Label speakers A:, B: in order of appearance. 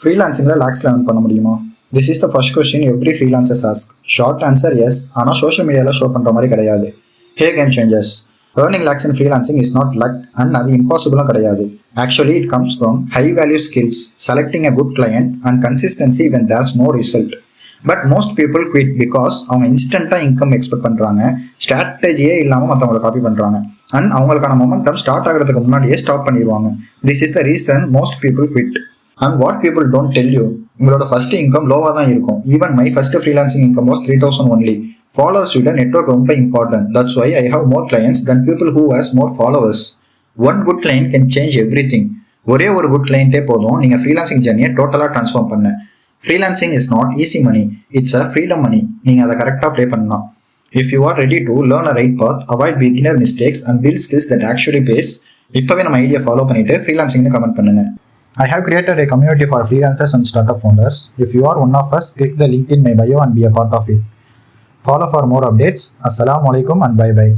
A: ஃப்ரீலான்சிங்கில் லேக்ஸில் earn பண்ண முடியுமா? This is the first question every freelancers ask. Short answer yes, ஆனால் social மீடியாவில் show பண்ணுற மாதிரி கிடையாது. Hey game changers, earning lakhs in freelancing is not luck and அது இம்பாசிபிளும் கிடையாது. Actually it comes from high value skills, selecting a good client and consistency when there's no result. But most people quit because அவங்க இன்ஸ்டண்ட்டாக income expect பண்ணுறாங்க, ஸ்ட்ராட்டஜியே இல்லாமல் மற்றவங்களை copy பண்ணுறாங்க and அவங்களுக்கான மொமெண்டம் ஸ்டார்ட் ஆகிறதுக்கு முன்னாடியே ஸ்டாப் பண்ணிடுவாங்க. This is the reason most people quit. And what people don't tell you, உங்களோட ஃபர்ஸ்ட் இன்கம் லோவாக தான் இருக்கும். Even my first freelancing income was 3,000 only. Followers விட நெட்வொர்க் ரொம்ப important. That's why I have more clients than people who has more followers. One good client can change everything. ஒரே ஒரு good கிளையண்டே போதும் நீங்கள் freelancing ஜர்னியை டோட்டலாக transform பண்ண. Freelancing is not easy money, it's a freedom money. நீங்கள் அதை கரெக்டாக play பண்ணலாம். If you are ready to learn a right path, avoid beginner mistakes and build skills that actually pays. இப்போவே நம்ம ஐடியா ஃபாலோ பண்ணிட்டு ஃப்ரீலான்சிங்னு comment பண்ணுங்க. I have created a community for freelancers and startup founders. If you are one of us, click the link in my bio and be a part of it. Follow for more updates. Assalamu alaikum and bye bye.